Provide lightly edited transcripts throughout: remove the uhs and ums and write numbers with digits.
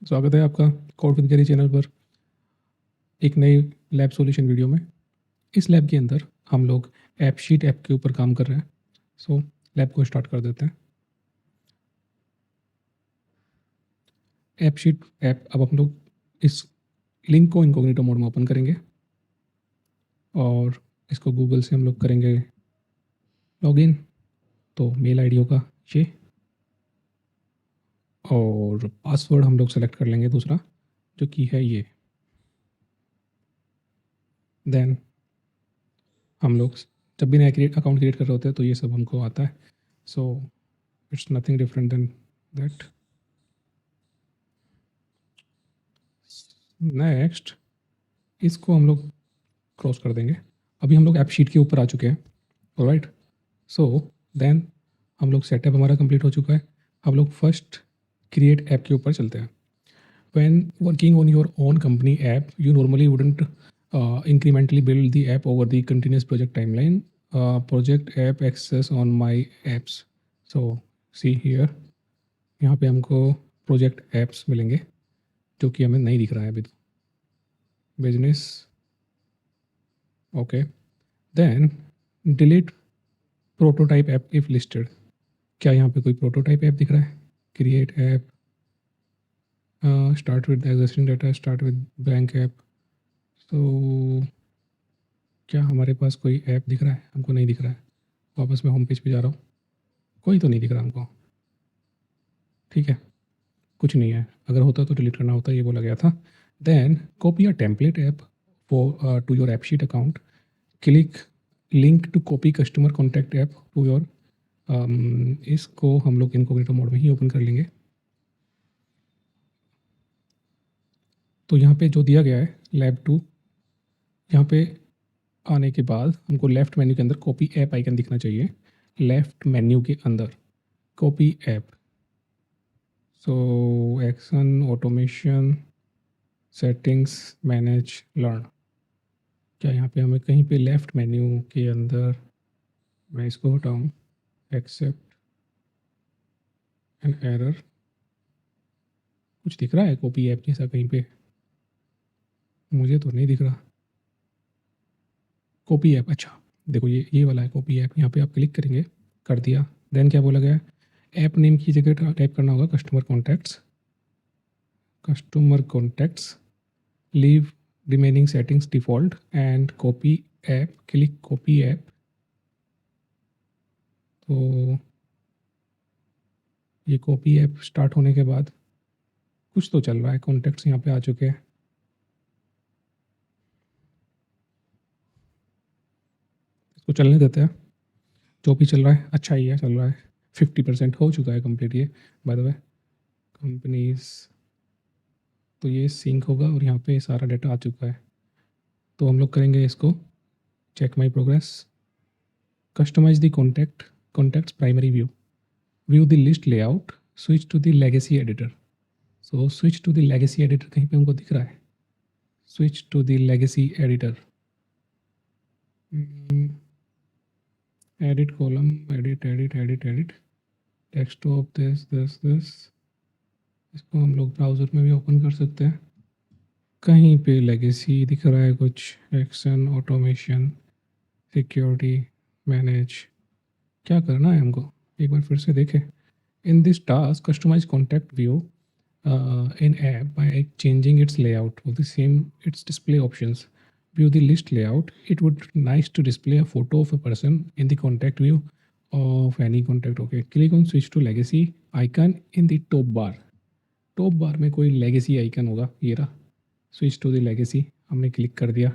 स्वागत है आपका कोड विद गैरी चैनल पर एक नई लैब सॉल्यूशन वीडियो में। इस लैब के अंदर हम लोग ऐप शीट ऐप के ऊपर काम कर रहे हैं। सो लैब को स्टार्ट कर देते हैं। ऐप शीट ऐप अब हम लोग इस लिंक को इनकॉग्निटो मोड में ओपन करेंगे और इसको गूगल से हम लोग करेंगे लॉगिन। तो मेल आईडी होगा ये और पासवर्ड हम लोग सेलेक्ट कर लेंगे दूसरा जो कि है ये। देन हम लोग जब भी नया अकाउंट क्रिएट कर रहे होते हैं तो ये सब हमको आता है। So it's nothing different than that. Next इसको हम लोग क्रॉस कर देंगे। अभी हम लोग ऐप शीट के ऊपर आ चुके हैं। ऑलराइट, सो देन हम लोग सेटअप हमारा कंप्लीट हो चुका है। हम लोग फर्स्ट क्रिएट ऐप के ऊपर चलते हैं। When working on your own company app you normally wouldn't incrementally build the app over the continuous project timeline. Project app access on my apps. So see here, यहाँ पे हमको project apps मिलेंगे जो कि हमें नहीं दिख रहा है अभी। तो business okay, then delete prototype app if listed. क्या यहाँ पे कोई प्रोटोटाइप ऐप दिख रहा है? Create app, start with existing data, start with bank app. तो क्या हमारे पास कोई ऐप दिख रहा है? हमको नहीं दिख रहा है। वापस मैं होम पेज पे जा रहा हूँ, कोई तो नहीं दिख रहा हमको। ठीक है, कुछ नहीं है। अगर होता तो डिलीट करना होता, ये बोला गया था। Then copy a template app for to your app sheet account. Click link to copy customer contact app to your. इसको हम लोग इनकॉग्निटो मोड में ही ओपन कर लेंगे। तो यहाँ पे जो दिया गया है लैब 2, यहाँ पे आने के बाद हमको लेफ्ट मेन्यू के अंदर कॉपी ऐप आइकन दिखना चाहिए। लेफ्ट मेन्यू के अंदर copy app. So action, automation, settings, manage, learn. क्या यहाँ पे हमें कहीं पे लेफ्ट मेन्यू के अंदर, मैं इसको हटाऊँ, एक्सेप्ट एन एरर, कुछ दिख रहा है कॉपी ऐप जैसा कहीं पे? मुझे तो नहीं दिख रहा कॉपी ऐप। अच्छा देखो, ये वाला है कॉपी ऐप। यहाँ पे आप क्लिक करेंगे, कर दिया। देन क्या बोला गया है? ऐप नेम की जगह टाइप करना होगा customer contacts. Customer contacts, leave remaining settings default and copy app. Click copy app. तो ये कॉपी ऐप स्टार्ट होने के बाद कुछ तो चल रहा है। कॉन्टैक्ट्स यहाँ पे आ चुके हैं। इसको चलने देते हैं, जो भी चल रहा है अच्छा ही है, चल रहा है। 50% हो चुका है कंप्लीट ये, बाय द वे। कंपनीज, तो ये सिंक होगा और यहाँ पे सारा डाटा आ चुका है। तो हम लोग करेंगे इसको check my progress. Customize the contacts primary view, view the list layout, switch to the legacy editor. So switch to the legacy editor कहीं पे हमको दिख रहा है? Switch to the legacy editor, edit column, edit edit edit edit, desktop, this. इसको हम लोग browser में भी ओपन कर सकते हैं। कहीं पे लेगेसी दिख रहा है कुछ। Action, automation, security, manage. क्या करना है हमको, एक बार फिर से देखें। In this task customize contact view in app by changing its layout of the same its display options. View the list layout. It would nice to display a photo of a person in the contact view of any contact. Okay, click on switch to legacy icon in the top bar. Top बार में कोई legacy icon होगा, ये रहा। Switch to the legacy, हमने click कर दिया।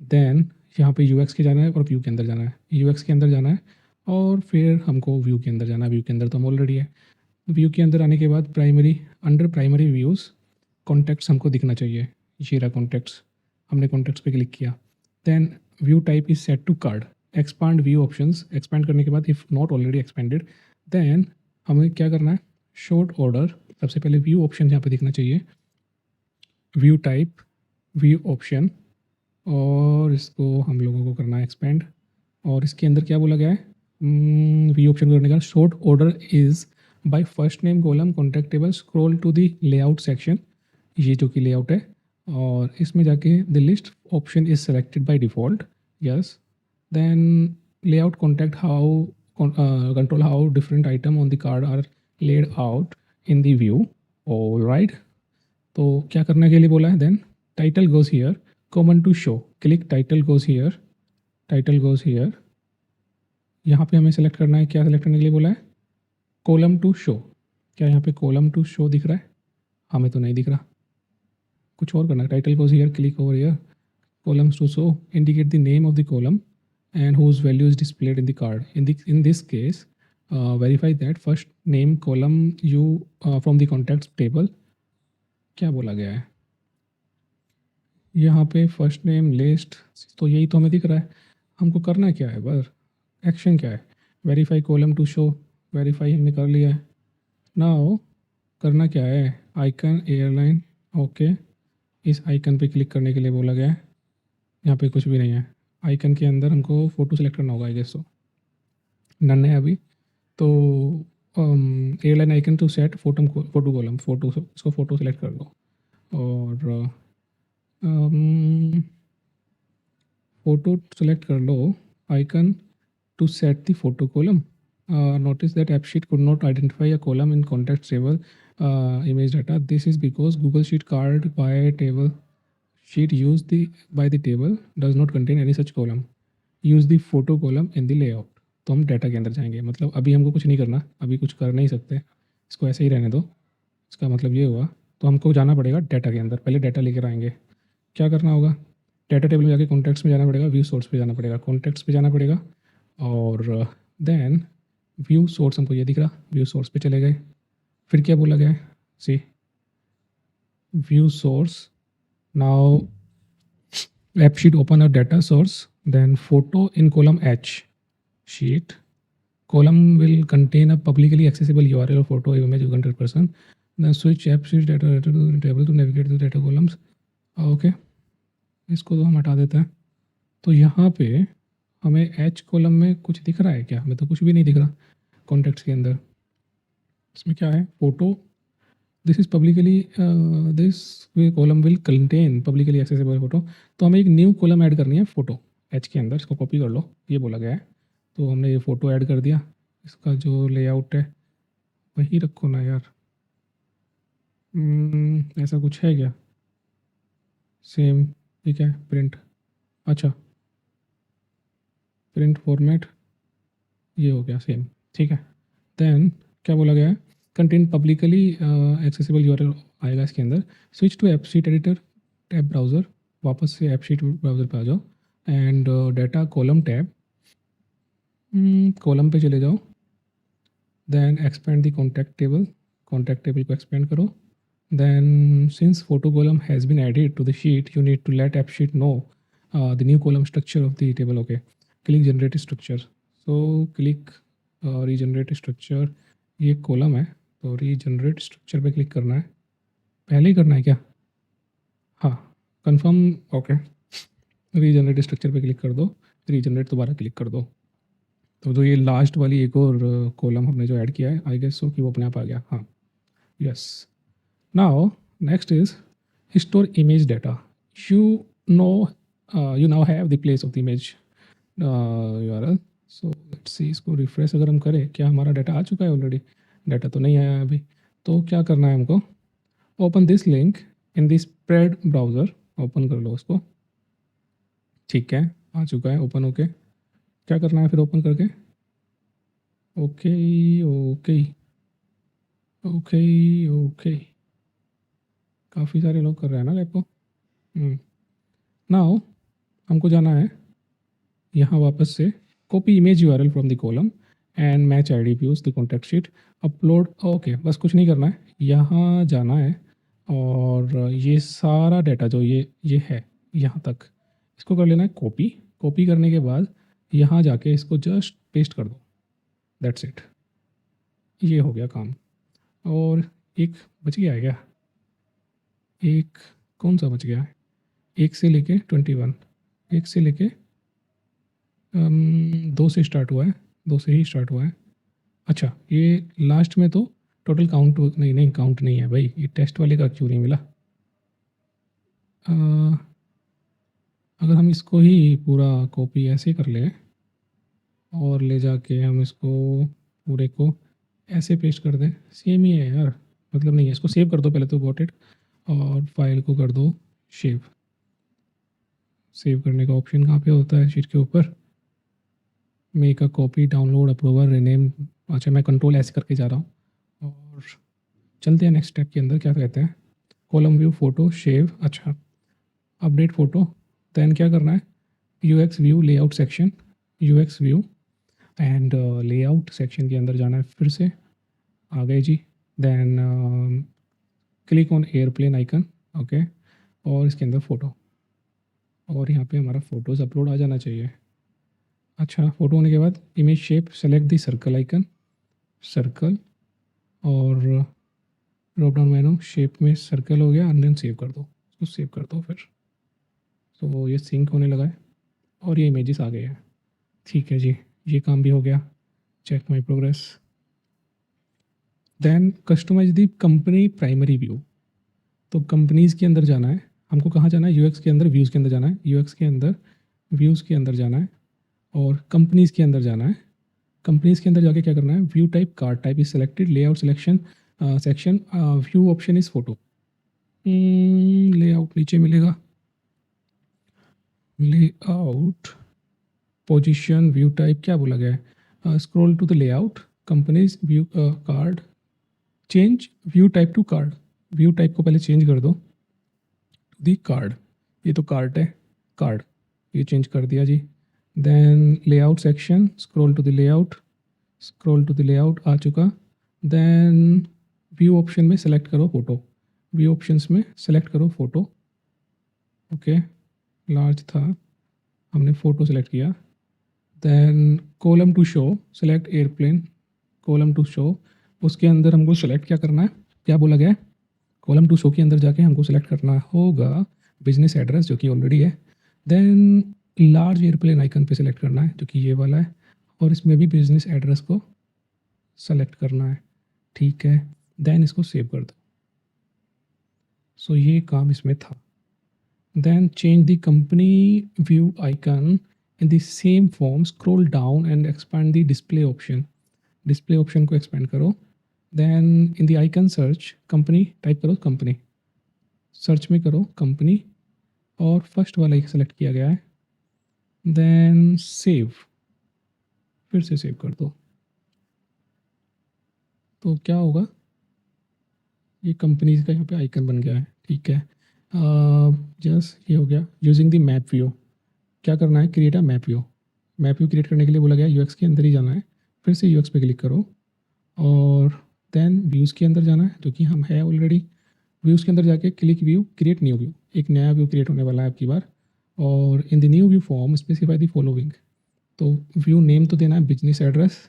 Then यहाँ पे यूएक्स के जाना है और व्यू के अंदर जाना है। यूएक्स के अंदर जाना है और फिर हमको व्यू के अंदर जाना है। व्यू के अंदर तो हम ऑलरेडी है। व्यू के अंदर आने के बाद primary, under primary views contacts हमको दिखना चाहिए। ये रहा कॉन्टैक्ट्स, हमने कॉन्टैक्ट्स पे क्लिक किया। Then view type is set to card. Expand view options, expand करने के बाद if not already expanded, then हमें क्या करना है? Short order. सबसे पहले व्यू ऑप्शन यहाँ पे दिखना चाहिए, व्यू टाइप, व्यू ऑप्शन, और इसको हम लोगों को करना है एक्सपेंड। और इसके अंदर क्या बोला गया है? व्यू ऑप्शन करने का short order is by first name column contact table, scroll to the layout section, ये जो कि लेआउट है, और इसमें जाके the list option is selected by default, yes. Then layout contact how control how different item on the card are laid out in the view. All right, तो क्या करने के लिए बोला है? Then title goes here, common to show, click title goes here, title goes here. यहाँ पे हमें सेलेक्ट करना है, क्या सेलेक्ट करने के लिए बोला है? Column to show. क्या यहाँ पे कॉलम टू शो दिख रहा है? हमें तो नहीं दिख रहा, कुछ और करना है। Title goes here, click over here, columns to show indicate the name of the column and whose value is displayed in the card. In this case, verify that first name column you from the contacts table. क्या बोला गया है यहाँ पे? First name list, तो यही तो हमें दिख रहा है। हमको करना क्या है? बस एक्शन क्या है? Verify column to show, verify हमने कर लिया है। नाउ करना क्या है? Icon airline, okay. इस आइकन पे क्लिक करने के लिए बोला गया है। यहाँ पे कुछ भी नहीं है। आइकन के अंदर हमको फ़ोटो सेलेक्ट करना होगा, आई गेस। तो नन है अभी, तो airline icon to set photo column, photo, इसको फ़ोटो सेलेक्ट कर लो, और फ़ोटो सेलेक्ट कर लो। Icon to set the photo column. Notice that AppSheet could not identify a column in context table image data. This is because Google Sheet card by table sheet used by the table does not contain any such column. Use the photo column in the layout. तो हम data के अंदर जाएंगे, मतलब अभी हमको कुछ नहीं करना, अभी कुछ कर नहीं सकते, इसको ऐसे ही रहने दो। इसका मतलब ये हुआ, तो हमको जाना पड़ेगा डाटा के अंदर, पहले डाटा लेकर आएंगे। क्या करना होगा? डाटा टेबल में जाके कॉन्टैक्ट्स में जाना पड़ेगा, व्यू सोर्स पे जाना पड़ेगा, कॉन्टैक्ट्स पे जाना पड़ेगा, और देन व्यू सोर्स, हमको ये दिख रहा, व्यू सोर्स पे चले गए। फिर क्या बोला गया है? सी view source, now AppSheet open a data source, then photo in column H sheet. Column will contain a publicly accessible URL or photo image of 100%. Then switch AppSheet data to the table to navigate the data columns. Okay, इसको तो हम हटा देते हैं। तो यहाँ पे हमें H कॉलम में कुछ दिख रहा है क्या? हमें तो कुछ भी नहीं दिख रहा कॉन्टेक्ट्स के अंदर। इसमें क्या है? Photo, this is publicly, this column will contain publicly accessible photo. तो हमें एक न्यू कॉलम ऐड करनी है फोटो एच के अंदर, इसको कॉपी कर लो, ये बोला गया है। तो हमने ये फ़ोटो ऐड कर दिया, इसका जो लेआउट है वही रखो ना यार। ऐसा कुछ है क्या? सेम, ठीक है, प्रिंट, अच्छा प्रिंट फॉर्मेट, ये हो गया सेम, ठीक है। देन क्या बोला गया है? कंटेन पब्लिकली एक्सेसिबल यूआरएल आएगा इसके अंदर। Switch to AppSheet editor tab browser, वापस से एपशीट ब्राउज़र पे आ जाओ, and data column tab, column पे चले जाओ। Then expand the contact table, contact table को एक्सपेंड करो। Then since photo column has been added to the sheet, you need to let AppSheet know the new column structure of the table, okay. Click generate structure, so click regenerate structure, ये column है तो regenerate structure पे click करना है। पहले ही करना है क्या? हाँ, कंफर्म, ओके। रीजनरेट स्ट्रक्चर पे क्लिक कर दो, रीजनरेट दोबारा क्लिक कर दो। तो जो ये लास्ट वाली एक और कॉलम हमने जो ऐड किया है, आई गेस सो कि वो अपने आप आ गया, हाँ, yes. Now next is store image data. You know you now have the place of the image URL. So let's see, इसको रिफ्रेश अगर हम करें, क्या हमारा डाटा आ चुका है ऑलरेडी? डाटा तो नहीं आया है अभी। तो क्या करना है हमको? Open this link in this spread browser, open कर लो उसको, ठीक है, आ चुका है ओपन होके। क्या करना है फिर ओपन करके? ओके ओके ओके ओके, काफ़ी सारे लोग कर रहे हैं ना लैप को। नाउ हमको जाना है यहाँ वापस से, copy image URL from the column and match ID views the contact sheet, upload, okay, बस कुछ नहीं करना है, यहाँ जाना है, और ये सारा डाटा जो ये है यहाँ तक, इसको कर लेना है कॉपी। कॉपी करने के बाद यहाँ जाके इसको जस्ट पेस्ट कर दो, दैट्स इट, ये हो गया काम। और एक बच गया है क्या? एक कौन सा बच गया है? 1 से लेके 21, 1 से लेके 2 से स्टार्ट हुआ है, 2 से ही स्टार्ट हुआ है। अच्छा, ये लास्ट में तो टोटल काउंट नहीं, काउंट नहीं है भाई, ये टेस्ट वाले का क्यों नहीं मिला? अगर हम इसको ही पूरा कॉपी ऐसे कर लें और ले जाके हम इसको पूरे को ऐसे पेस्ट कर दें, सेम ही है यार, मतलब नहीं है। इसको सेव कर दो पहले तो, गॉट इट, और फाइल को कर दो सेव। सेव करने का ऑप्शन कहाँ पे होता है शीट के ऊपर? Make a copy, download, approver, rename. अच्छा, मैं कंट्रोल ऐसे करके जा रहा हूँ और चलते हैं नेक्स्ट स्टेप के अंदर। क्या कहते हैं? Column view, photo, save. अच्छा, अपडेट फोटो। देन क्या करना है? UX view, layout section, UX view and layout section के अंदर जाना है फिर से। आ गए जी। Then click on airplane icon, okay, और इसके अंदर फ़ोटो, और यहाँ पे हमारा फ़ोटोज़ अपलोड आ जाना चाहिए। अच्छा, फ़ोटो होने के बाद image shape, select the circle icon, circle, और ड्रॉप डाउन मेनू, शेप में सर्कल हो गया, एंड देन सेव कर दो। इसको सेव कर दो फिर। तो ये सिंक होने लगा है और ये इमेजेस आ गए हैं। ठीक है जी, ये काम भी हो गया। Check my progress. Then customize the company primary view. तो कंपनीज़ के अंदर जाना है हमको। कहाँ जाना है? यूएक्स के अंदर, व्यूज़ के अंदर जाना है, यूएक्स के अंदर, व्यूज़ के अंदर जाना है और कंपनीज़ के अंदर जाना है। कंपनीज़ के अंदर जाके क्या करना है? View type, card type is selected, layout selection section, view option is photo. Layout नीचे मिलेगा, लेआउट, पोजीशन, व्यू टाइप क्या बोला गया है? Scroll to the layout, companies view card, change view type to card. View type को पहले change कर दो टू दी कार्ड। ये तो कार्ड है, कार्ड, ये चेंज कर दिया जी। Then layout section, scroll to the layout, scroll to the layout आ चुका। देन व्यू ऑप्शन में सेलेक्ट करो फोटो, व्यू ऑप्शंस में सेलेक्ट करो फोटो, ओके, लार्ज था, हमने फ़ोटो सेलेक्ट किया। Then column to show, select airplane, column to show, उसके अंदर हमको सेलेक्ट क्या करना है? क्या बोला गया है? कॉलम टू शो के अंदर जाके हमको सेलेक्ट करना होगा बिजनेस एड्रेस, जो कि ऑलरेडी है। देन लार्ज एयरप्लेन आइकन पे सेलेक्ट करना है, जो कि ये वाला है, और इसमें भी बिजनेस एड्रेस को सेलेक्ट करना है। ठीक है, देन इसको सेव कर दो। सो ये काम इसमें था। Then change the company view icon in the same form, scroll down and expand the display option. Display option को एक्सपेंड करो। Then in the icon search, company type करो, कंपनी, सर्च में करो कंपनी, और फर्स्ट वाला ही select किया गया है। देन सेव, फिर से सेव कर दो। तो क्या होगा? ये कंपनीज का यहाँ पे आइकन बन गया है। ठीक है, जस्ट ये हो गया। यूजिंग द मैप व्यू, क्या करना है? Create a map view. Map view create करने के लिए बोला गया यूएक्स के अंदर ही जाना है, फिर से यूएक्स पे क्लिक करो और देन व्यूज़ के अंदर जाना है, जो कि हम है ऑलरेडी। व्यूज़ के अंदर जाके click view, create new view, एक नया व्यू क्रिएट होने वाला है आपकी बार। और इन the new view form specify the following. तो व्यू नेम तो देना है बिजनेस एड्रेस।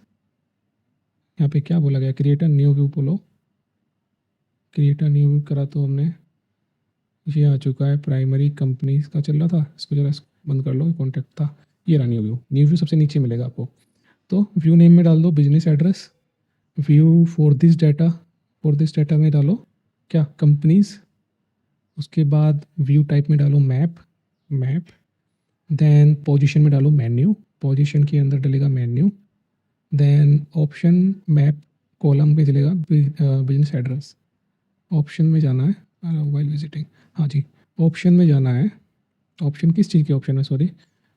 यहाँ पे क्या बोला गया? क्रिएट अ न्यू व्यू बोलो, क्रिएट अ न्यू व्यू करा तो हमने, ये आ चुका है। प्राइमरी कंपनी का चल रहा था, इसको जरा बंद कर लो, कॉन्टैक्ट था। ये रहा न्यू व्यू। न्यू व्यू सबसे नीचे मिलेगा आपको। तो व्यू नेम में डाल दो business address, view for this data में डालो क्या? कंपनीज। उसके बाद व्यू टाइप में डालो मैप, मैप। देन पोजीशन में डालो मेन्यू, पोजीशन के अंदर डलेगा menu. Then option map column में चलेगा बिजनेस एड्रेस। ऑप्शन में जाना है, वाइल विजिटिंग, हाँ जी, ऑप्शन में जाना है। ऑप्शन किस चीज़ के ऑप्शन है? सॉरी,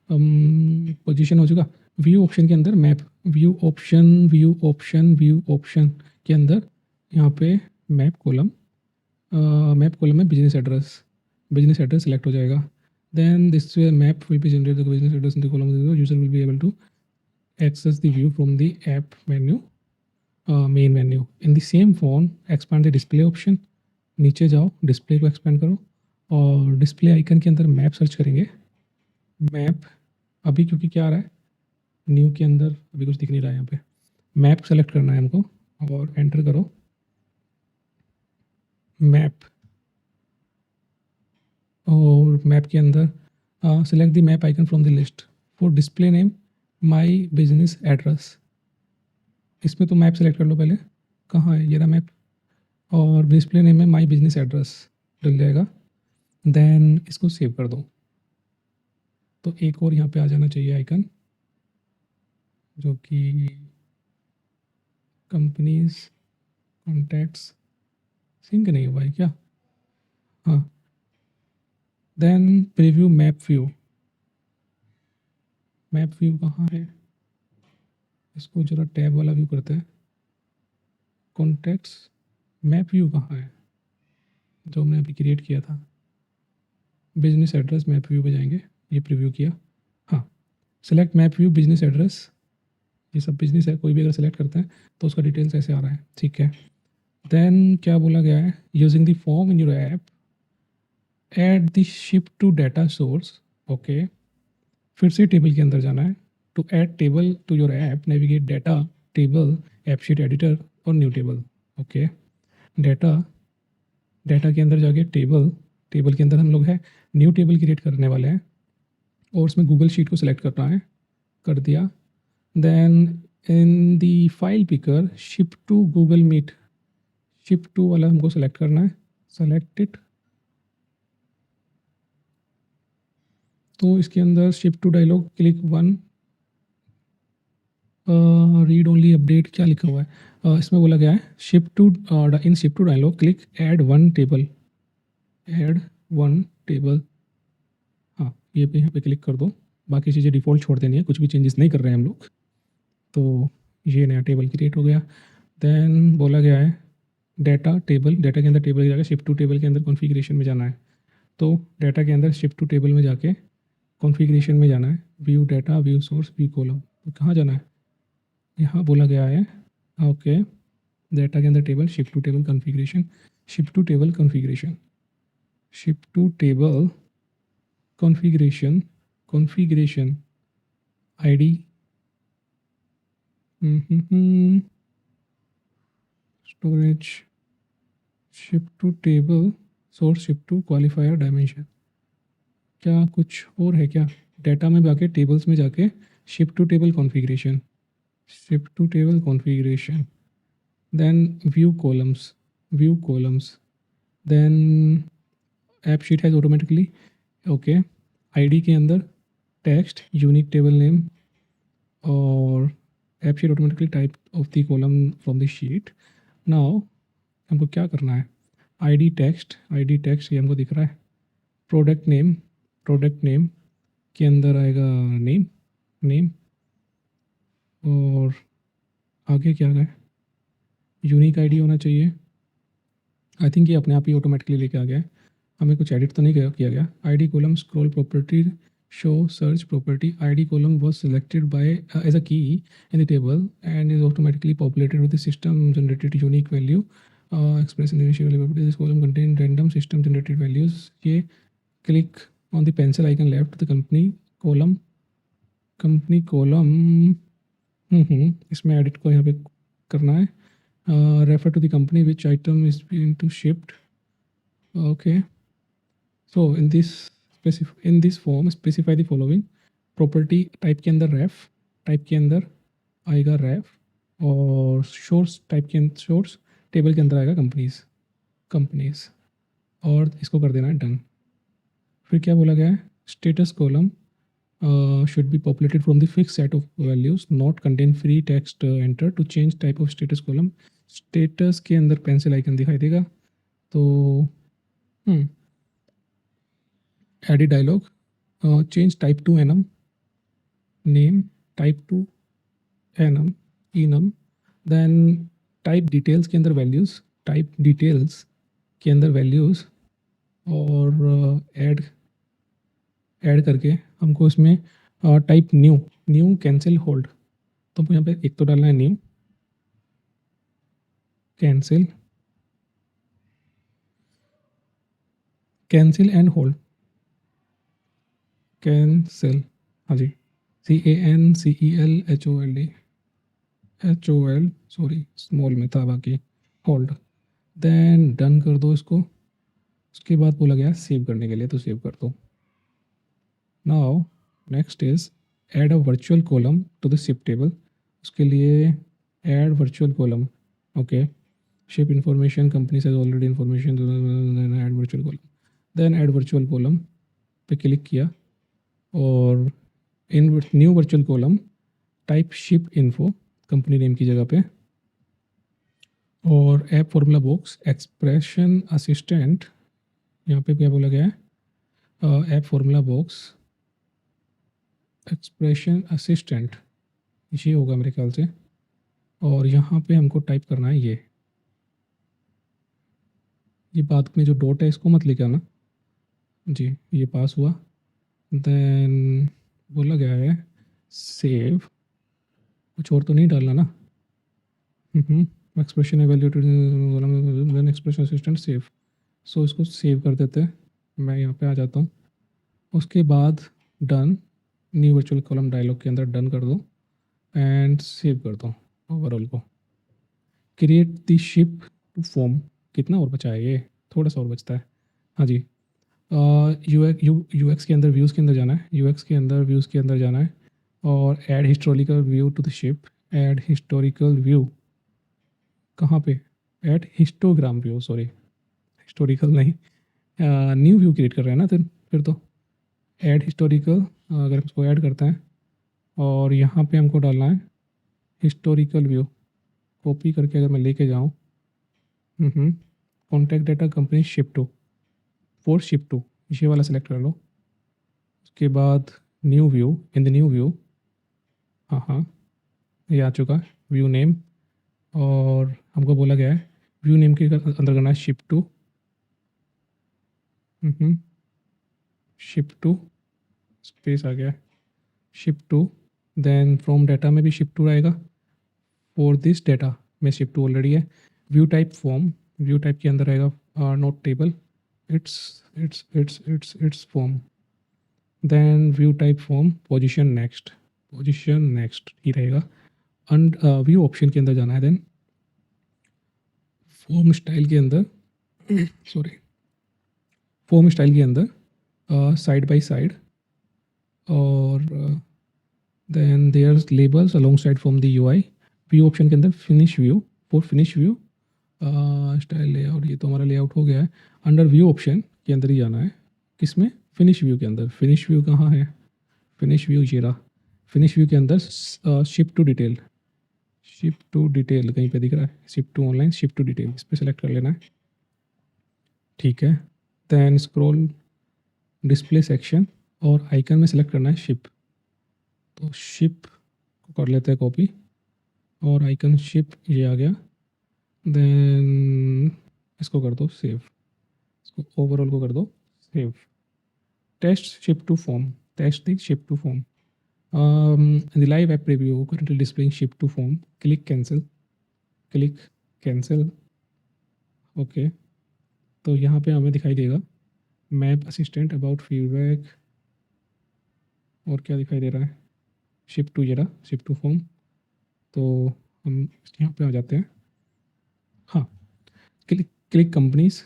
पोजीशन हो चुका। व्यू ऑप्शन के अंदर map, view option, view option, view option के अंदर यहाँ पे मैप कॉलम, मैप कॉलम में business address, business address select हो जाएगा। Then this map will be generate the business address in the column, user will be able to access the view from the app menu, main menu. In the same phone, expand the display option, नीचे जाओ, display को expand करो और display icon के अंदर map search करेंगे। Map अभी क्योंकि क्या आ रहा है न्यू के अंदर, अभी कुछ दिख नहीं रहा है यहाँ पे। मैप सेलेक्ट करना है हमको और एंटर करो मैप, और मैप के अंदर select the map icon from the list for display name my business address. इसमें तो मैप सेलेक्ट कर लो पहले, कहाँ है ये रहा मैप, और डिस्प्ले नेम में माई बिजनेस एड्रेस डल जाएगा। देन इसको सेव कर दो। तो एक और यहाँ पे आ जाना चाहिए आइकन, जो कि कंपनीज कॉन्टैक्ट्स सिंक नहीं हुआ है क्या? हाँ। Then preview map view. Map view कहाँ है? इसको जरा टैब वाला व्यू करते हैं। कॉन्टैक्ट्स मैप व्यू कहाँ है जो हमने अभी क्रिएट किया था? बिजनेस एड्रेस मैप व्यू पे जाएंगे, ये प्रीव्यू किया। हाँ, select map view business address, ये सब बिजनेस है, कोई भी अगर सेलेक्ट करते हैं तो उसका डिटेल्स ऐसे आ रहा है, ठीक है। देन क्या बोला गया है? Using the form in your app add the ship to data source. Okay, फिर से टेबल के अंदर जाना है। To add table to your app navigate data table AppSheet editor और new table. Okay, data data के अंदर जाके टेबल, टेबल के अंदर हम लोग है न्यू टेबल क्रिएट करने वाले हैं और उसमें गूगल शीट को सिलेक्ट करना है, कर दिया। Then in the file picker ship to Google Meet, ship to वाला हमको सेलेक्ट करना है, सेलेक्ट इट। तो इसके अंदर ship to dialog click one, read only update क्या लिखा हुआ है? इसमें बोला गया है ship to, in ship to dialog click add one table, add one table. हाँ, ये पे यहाँ पे क्लिक कर दो, बाकी चीज़ें डिफ़ॉल्ट छोड़ देनी है, कुछ भी चेंजेस नहीं कर रहे हैं हम लोग। तो ये नया टेबल क्रिएट हो गया। देन बोला गया है डाटा टेबल, डाटा के अंदर टेबल की जगह शिफ्ट टू टेबल के अंदर कॉन्फ़िगरेशन में जाना है। तो डाटा के अंदर शिफ्ट टू टेबल में जाके कॉन्फ़िगरेशन में जाना है, view data view source view column. तो कहाँ जाना है? यहाँ बोला गया है ओके, डाटा के अंदर table shift to table configuration, shift to table configuration, shift to table configuration, configuration ID, storage, shift to table source, shift to qualifier dimension. क्या कुछ और है क्या? डाटा में जाके टेबल्स में जाके shift to table configuration, shift to table configuration, then view columns, view columns, then app sheet has automatically okay, ID के अंदर टेक्स्ट यूनिक टेबल नेम और app sheet automatically type of the column from the sheet. Now हमको क्या करना है? ID text, ID text ये हमको दिख रहा है। प्रोडक्ट नेम, प्रोडक्ट नेम के अंदर आएगा नेम, नेम, और आगे क्या है? यूनिक आईडी होना चाहिए। आई थिंक ये अपने आप ही ऑटोमेटिकली लेके आ गया है, हमें कुछ एडिट तो नहीं किया गया। ID column scroll property show search property, ID column was selected by as a key in the table and is automatically populated with the system generated unique value express in initial property, this column contain random system generated values. ये click on the pencil icon left the company column, company column, इसमें edit को यहाँ पे करना है। Refer to the company which item is being to shift. Okay, so in this form specify the following. Property type के अंदर ref, type के अंदर आएगा रेफ, और सोर्स टाइप के सोर्स टेबल के अंदर आएगा कंपनीज, कंपनीज, और इसको कर देना है डन। फिर क्या बोला गया है? Status column should be populated from the fixed set of values not contain free text enter to change type of status column। status के अंदर पेंसिल आइकन दिखाई देगा। तो edit dialog, change type to enum, name type to enum enum, then type details के अंदर values, type details के अंदर values, और ऐड करके हमको इसमें type new, new cancel hold. तो यहाँ पे एक तो डालना है new cancel, cancel and hold, cancel, हाँ जी, CANCELHOLD, HOL सॉरी स्मॉल में था बाकी, होल्ड। देन डन कर दो इसको। उसके बाद बोला गया सेव करने के लिए, तो सेव कर दो। Now next is add a virtual column to the shift table. उसके लिए add virtual column, okay, ship information company से already information, add virtual column. Then add virtual column पे क्लिक किया और in new virtual column type ship info company name की जगह पे, और app formula box expression assistant, यहाँ पे क्या बोला गया है, app formula box expression assistant, ये होगा मेरे ख्याल से। और यहाँ पे हमको टाइप करना है ये बाद में जो डॉट है इसको मत लेके आना जी, ये पास हुआ। देन बोला गया है सेव, कुछ और तो नहीं डालना ना। Expression evaluated, then expression assistant save, so इसको सेव कर देते हैं। मैं यहाँ पे आ जाता हूँ। उसके बाद done, new virtual column dialogue के अंदर डन कर दो एंड सेव कर दो ओवरऑल को। Create the ship to form, कितना और बचा है, ये थोड़ा सा और बचता है। हाँ जी, यूएक्स के अंदर व्यूज़ के अंदर जाना है, यूएक्स के अंदर व्यूज़ के अंदर जाना है और add historical view to the ship, add historical view कहाँ पे, add histogram view, sorry historical नहीं, न्यू व्यू क्रिएट कर रहे हैं ना फिर तो ऐड हिस्टोरिकल, अगर इसको ऐड करते हैं और यहाँ पे हमको डालना है हिस्टोरिकल व्यू, कॉपी करके अगर मैं लेके जाऊँ, contact data company ship to, for ship to, ये वाला सेलेक्ट कर लो। उसके बाद new view, in the new view, हाँ ये आ चुका है व्यू नेम, और हमको बोला गया है व्यू नेम के अंदर करना है ship to, ship to space आ गया ship to. Then from data में भी शिप टू आएगा, फॉर दिस डाटा में शिप टू ऑलरेडी है। View type form, view type के अंदर आएगा not table, it's form. Then view type form position next, position next ही रहेगा। एंड व्यू ऑप्शन के अंदर जाना है। देन फॉर्म स्टाइल के अंदर सॉरी फॉर्म स्टाइल के अंदर साइड बाय साइड, और then there labels along side from the UI. View option के अंदर finish view, for finish view style layout, ये तो हमारा लेआउट हो गया है। अंडर व्यू ऑप्शन के अंदर ही जाना है, किसमें, फिनिश व्यू के अंदर। फिनिश व्यू कहाँ है, फिनिश व्यू ये रहा। फिनिश व्यू के अंदर ship to detail, ship to detail कहीं पे दिख रहा है, ship to online, ship to detail, इस पर सेलेक्ट कर लेना है। ठीक है, देन स्क्रॉल डिस्प्ले सेक्शन और आइकन में सेलेक्ट करना है शिप, तो शिप को कर लेते हैं कॉपी और आइकन शिप ये आ गया। देन इसको कर दो सेव, इसको ओवरऑल को कर दो save. Test ship to form, test the ship to form, the live app preview currently displaying ship to form, click cancel, click cancel। Okay, तो यहाँ पे हमें दिखाई देगा मैप असिस्टेंट, अबाउट फीडबैक, और क्या दिखाई दे रहा है, शिप टू, ये रहा शिप टू फॉर्म। तो हम यहाँ पे आ जाते हैं। हाँ, क्लिक कंपनीज,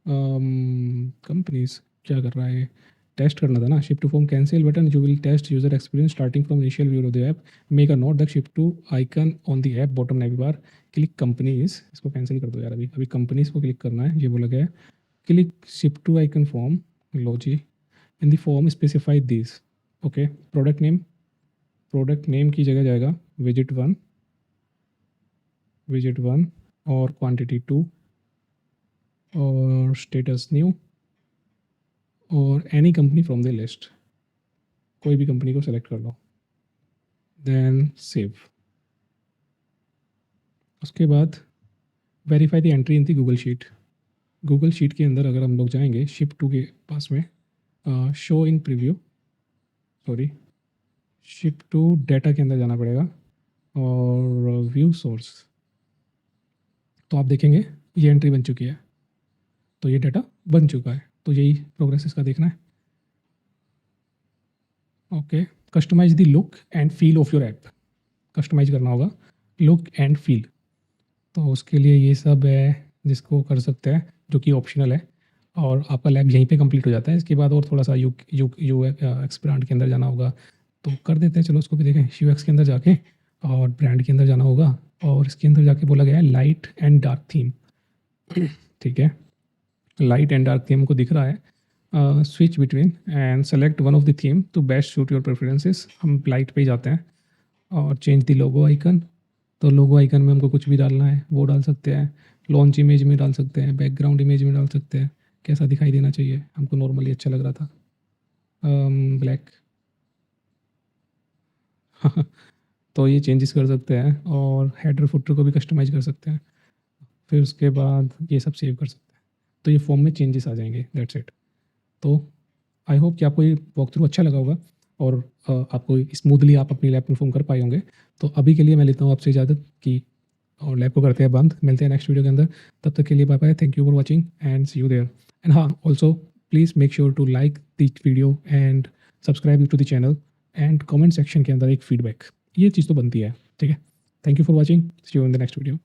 कंपनीज क्या कर रहा है, टेस्ट करना था ना। Ship to form cancel button, you will test user experience starting from initial view of the app, make a note the ship to icon on the app bottom nav bar, click companies, इसको cancel कर दो यार, अभी companies को click करना है, ये बोला गया है। Click ship to icon form, लो जी, in the form specify this, okay. Product name की जगह जाएगा विजिट वन और क्वांटिटी 2 और स्टेटस न्यू और any company from the list, कोई भी कंपनी को सेलेक्ट कर लो, देन सेव। उसके बाद verify the entry in the Google sheet. Google sheet के अंदर अगर हम लोग जाएंगे शिप टू के पास में, show in preview, sorry ship to data के अंदर जाना पड़ेगा और व्यू सोर्स, तो आप देखेंगे ये एंट्री बन चुकी है, तो ये डाटा बन चुका है, तो यही प्रोग्रेस इसका देखना है। Okay, customize the look and feel of your app, customize करना होगा लुक एंड फील, तो उसके लिए ये सब है जिसको कर सकते हैं, जो कि ऑप्शनल है, और आपका लैब यहीं पे कंप्लीट हो जाता है। इसके बाद और थोड़ा सा यू एक्स ब्रांड के अंदर जाना होगा, तो कर देते हैं, चलो उसको भी देखें। यू एक्स के अंदर जाके और ब्रांड के अंदर जाना होगा, और इसके अंदर जाके बोला गया है लाइट एंड डार्क थीम, ठीक है। लाइट एंड डार्क थीम को दिख रहा है, switch between and select one of the theme to best suit your preferences. हम लाइट पे ही जाते हैं और चेंज द लोगो आइकन। तो लोगो आइकन में हमको कुछ भी डालना है वो डाल सकते हैं, लॉन्च इमेज में डाल सकते हैं, बैकग्राउंड इमेज में डाल सकते हैं, कैसा दिखाई देना चाहिए। हमको नॉर्मली अच्छा लग रहा था ब्लैक। तो ये चेंजेस कर सकते हैं और हेडर फुटर को भी कस्टमाइज कर सकते हैं। फिर उसके बाद ये सब सेव कर सकते हैं, तो ये फॉर्म में चेंजेस आ जाएंगे। That's it. तो आई होप कि आपको ये वॉक थ्रू अच्छा लगा होगा और आपको स्मूथली आप अपनी लैब परफॉर्म कर पाए होंगे। तो अभी के लिए मैं लेता हूँ आपसे इजाज़त कि और लैब को करते हैं बंद। मिलते हैं नेक्स्ट वीडियो के अंदर, तब तक के लिए bye bye. Thank you for watching and see you there. And हाँ, also please make sure to like this video and subscribe to the channel and comment section के अंदर एक फीडबैक, ये चीज़ तो बनती है। ठीक है, thank you for watching, see you in the next video.